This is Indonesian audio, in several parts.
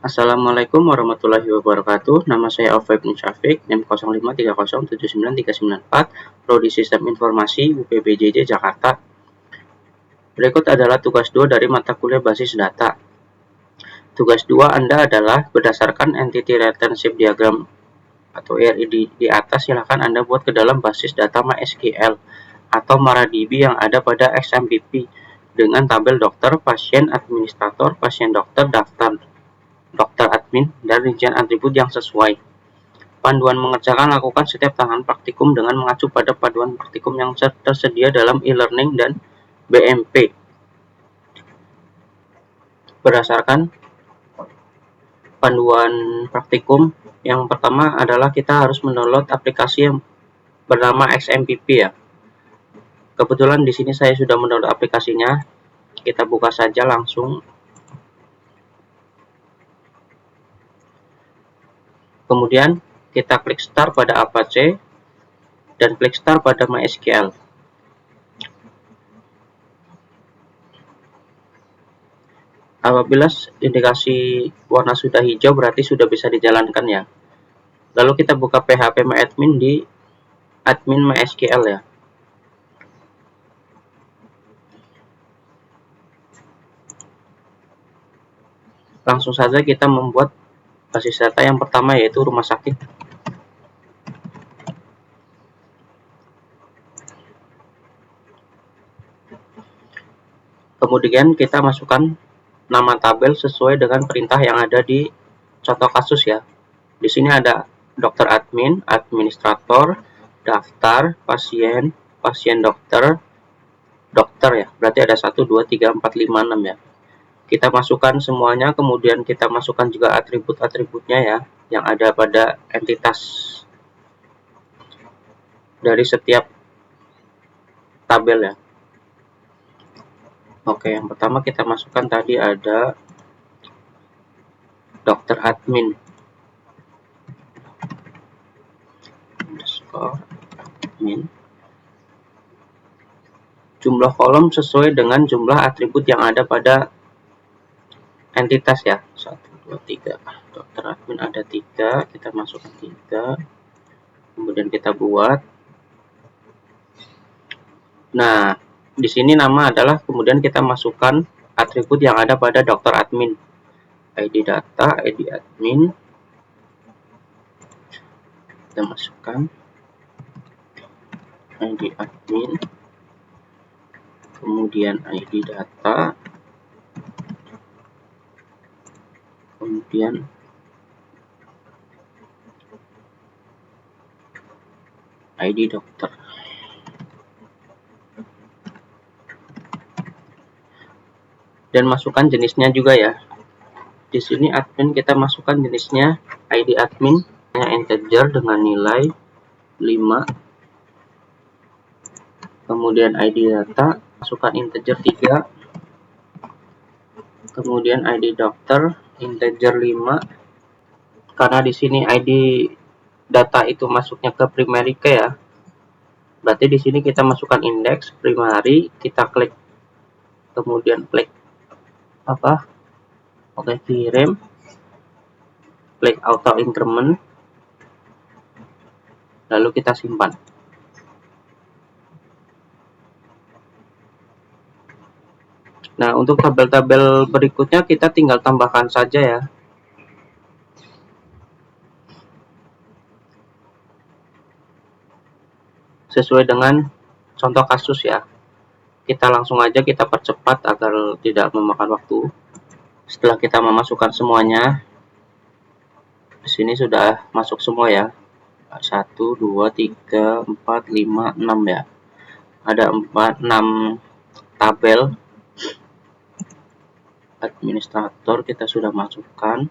Assalamualaikum warahmatullahi wabarakatuh. Nama saya Aufa bin Syafiq, NIM 0530793994, Prodi Sistem Informasi UPBJJ Jakarta. Berikut adalah tugas 2 dari mata kuliah basis data. Tugas 2 Anda adalah berdasarkan Entity Relationship Diagram atau ERI di atas, silakan Anda buat ke dalam basis data MySQL atau MariaDB yang ada pada XMPP dengan tabel dokter, pasien, administrator, pasien dokter, daftar dokter admin, dan rincian atribut yang sesuai. Panduan mengerjakan lakukan setiap tahapan praktikum dengan mengacu pada panduan praktikum yang tersedia dalam e-learning dan BMP. Berdasarkan panduan praktikum, yang pertama adalah kita harus mendownload aplikasi yang bernama XMPP ya. Kebetulan di sini saya sudah mendownload aplikasinya. Kita buka saja langsung. Kemudian kita klik start pada Apache dan klik start pada MySQL. Apabila indikasi warna sudah hijau berarti sudah bisa dijalankan ya. Lalu kita buka PHP MyAdmin di admin MySQL ya. Langsung saja kita membuat basis data yang pertama, yaitu rumah sakit. Kemudian kita masukkan nama tabel sesuai dengan perintah yang ada di contoh kasus ya. Di sini ada dokter admin, administrator, daftar, pasien, pasien dokter, dokter ya. Berarti ada 1, 2, 3, 4, 5, 6 ya. Kita masukkan semuanya, kemudian kita masukkan juga atribut-atributnya ya, yang ada pada entitas dari setiap tabel ya. Oke, yang pertama kita masukkan tadi ada dokter admin. Admin. Jumlah kolom sesuai dengan jumlah atribut yang ada pada entitas ya. 1, 2, 3. Dokter admin ada 3, kita masukkan 3. Kemudian kita buat. Nah, di sini nama adalah, kemudian kita masukkan atribut yang ada pada dokter admin. ID data, ID admin. Kita masukkan ID admin. Kemudian ID data. Kemudian ID dokter. Dan masukkan jenisnya juga ya. Di sini admin kita masukkan jenisnya ID admin hanya integer dengan nilai 5. Kemudian ID data masukkan integer 3. Kemudian ID dokter integer 5. Karena di sini ID data itu masuknya ke primary key ya. Berarti di sini kita masukkan indeks primary, kita klik, kemudian klik Oke, kirim, klik auto increment, lalu kita simpan. Nah, untuk tabel-tabel berikutnya kita tinggal tambahkan saja ya. Sesuai dengan contoh kasus ya. Kita langsung aja kita percepat agar tidak memakan waktu. Setelah kita memasukkan semuanya, di sini sudah masuk semua ya. 1, 2, 3, 4, 5, 6 ya. Ada 6 tabel. Administrator kita sudah masukkan.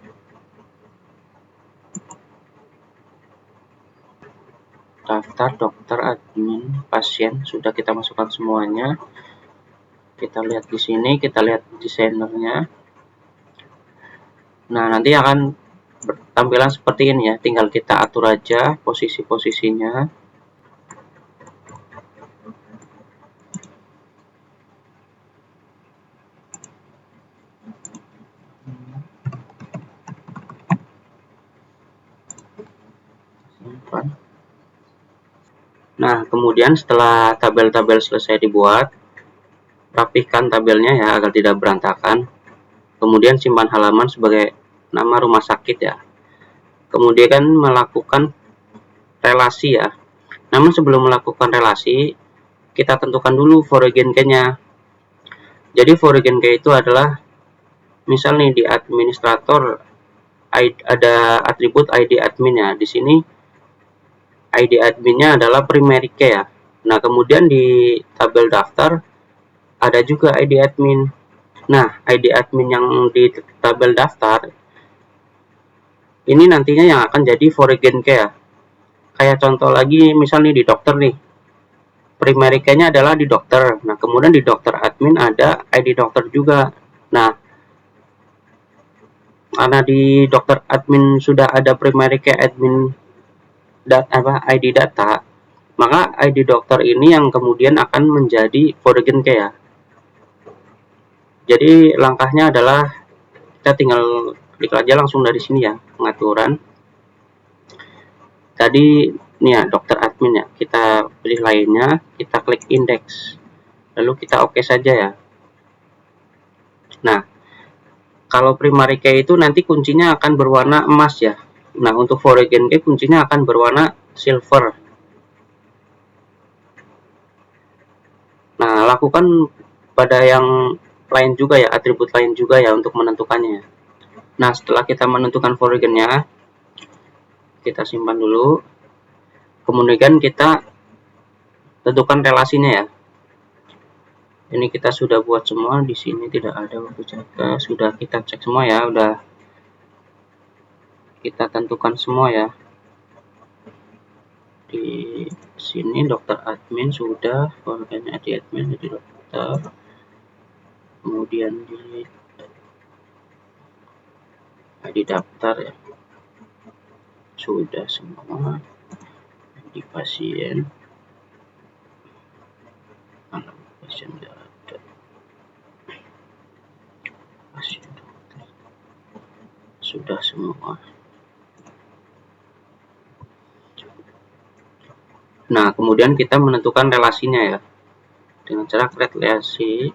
Daftar dokter admin pasien sudah kita masukkan semuanya. Kita lihat di sini, kita lihat desainernya. Nah, nanti akan tampilan seperti ini ya, tinggal kita atur aja posisi-posisinya. simpan. Nah, kemudian setelah tabel-tabel selesai dibuat, rapihkan tabelnya ya agar tidak berantakan. Kemudian simpan halaman sebagai nama rumah sakit ya. Kemudian melakukan relasi ya. Namun sebelum melakukan relasi, kita tentukan dulu foreign key-nya. Jadi foreign key itu adalah, misal nih di administrator ada atribut ID admin ya. Di sini ID adminnya adalah primary key ya. Nah, kemudian di tabel daftar ada juga ID admin. Nah, ID admin yang di tabel daftar ini nantinya yang akan jadi foreign key ya. Kayak contoh lagi, misal nih di dokter nih, primary key-nya adalah di dokter. Nah, kemudian di dokter admin ada ID dokter juga. Nah, karena di dokter admin sudah ada primary key admin ID data, maka ID dokter ini yang kemudian akan menjadi foreign key ya. Jadi langkahnya adalah kita tinggal klik aja langsung dari sini ya, pengaturan. Tadi ini ya dokter admin ya, kita pilih lainnya, kita klik index, lalu kita oke saja ya. Nah, kalau primary key itu nanti kuncinya akan berwarna emas ya. Nah, untuk foreign key kuncinya akan berwarna silver. Nah, lakukan pada yang lain juga ya, atribut lain juga ya untuk menentukannya. Nah, setelah kita menentukan foreign-nya, kita simpan dulu. Kemudian kita tentukan relasinya ya. Ini kita sudah buat semua, di sini tidak ada waktu jaga, sudah kita cek semua ya, udah kita tentukan semua ya. Di sini dokter admin sudah, foreign-nya di admin jadi dokter. Kemudian di daftar ya, sudah semua. Di pasien, pasien tidak ada, pasien dokter sudah semua. Nah, kemudian kita menentukan relasinya ya dengan cara create relasi.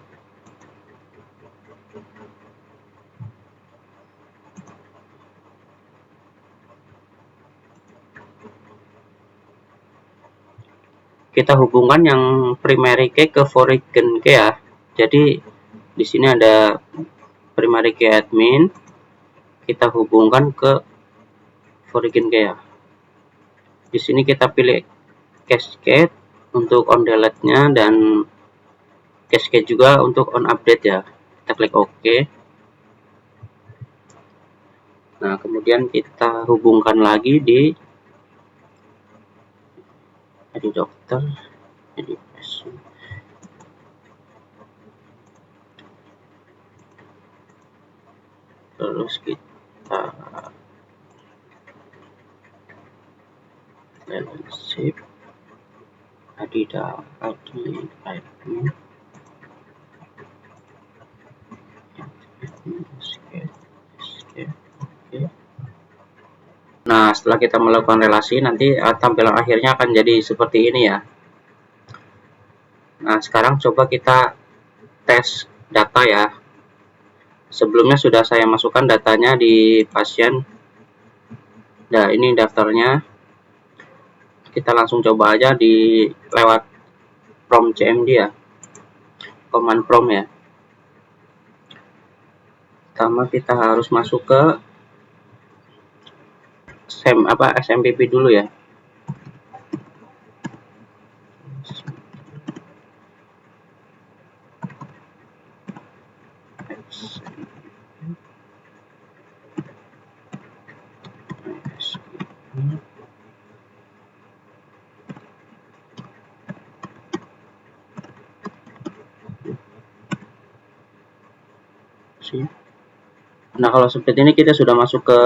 Kita hubungkan yang primary key ke foreign key ya. Jadi di sini ada primary key admin, kita hubungkan ke foreign key ya. Di sini kita pilih cascade untuk on delete-nya dan cascade juga untuk on update ya. Kita klik OK. Nah, kemudian kita hubungkan lagi di dokter, jadi pasien. Terus kita landscape admin. Nah, setelah kita melakukan relasi, nanti tampilan akhirnya akan jadi seperti ini ya. Nah, sekarang coba kita tes data ya. Sebelumnya sudah saya masukkan datanya di pasien. Nah, ini daftarnya. Kita langsung coba aja di lewat prompt CMD ya. Command prompt ya. Pertama kita harus masuk ke SMPP dulu ya. Nah, kalau seperti ini kita sudah masuk ke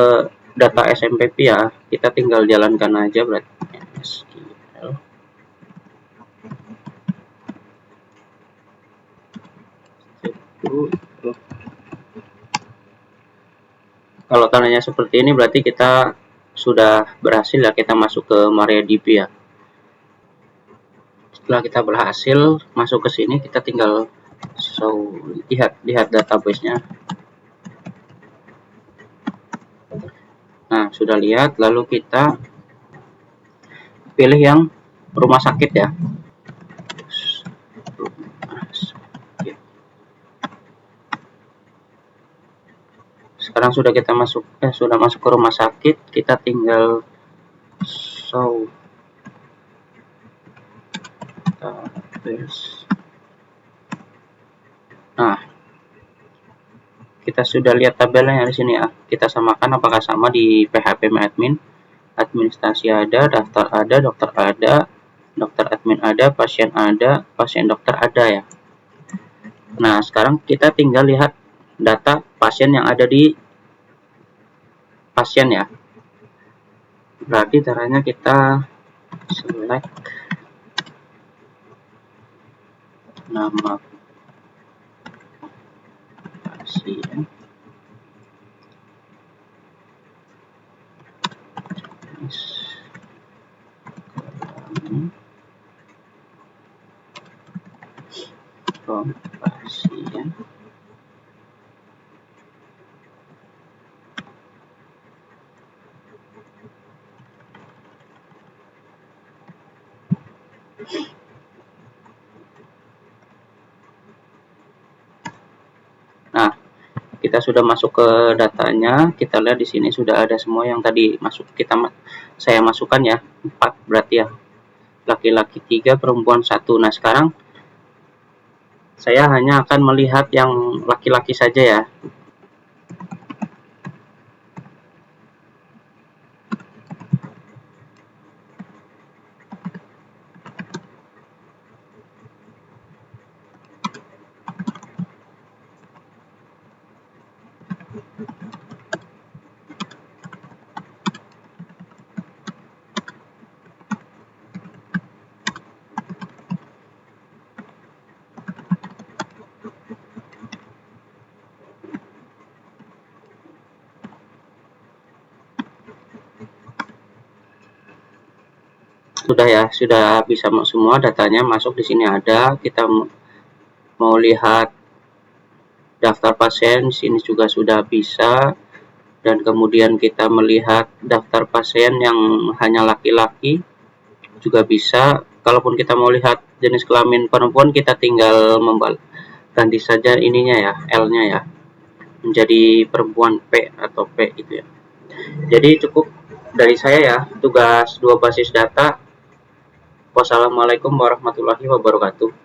data SMPP ya. Kita tinggal jalankan aja berarti. SQL. Kalau tandanya seperti ini berarti kita sudah berhasil ya kita masuk ke MariaDB ya. Setelah kita berhasil masuk ke sini, kita tinggal lihat database-nya. Nah, sudah lihat, lalu kita pilih yang rumah sakit ya. Sekarang sudah kita masuk ke rumah sakit, kita tinggal nah, kita sudah lihat tabelnya di sini ya. Kita samakan apakah sama di phpMyAdmin. Administrasi ada, daftar ada, dokter admin ada, pasien dokter ada ya. Nah, sekarang kita tinggal lihat data pasien yang ada di pasien ya. Berarti caranya kita select nama pasien, pasien. Nah, kita sudah masuk ke datanya. Kita lihat di sini sudah ada semua yang tadi saya masukkan ya, 4 berarti ya. Laki-laki 3, perempuan 1. Nah, sekarang saya hanya akan melihat yang laki-laki saja ya. Sudah ya, sudah bisa semua datanya masuk di sini ada. Kita mau lihat daftar pasien, di sini juga sudah bisa. Dan kemudian kita melihat daftar pasien yang hanya laki-laki juga bisa. Kalaupun kita mau lihat jenis kelamin perempuan, kita tinggal ganti saja ininya ya, L-nya ya, menjadi perempuan P atau P gitu ya. Jadi cukup dari saya ya, tugas 2 basis data. Wassalamualaikum warahmatullahi wabarakatuh.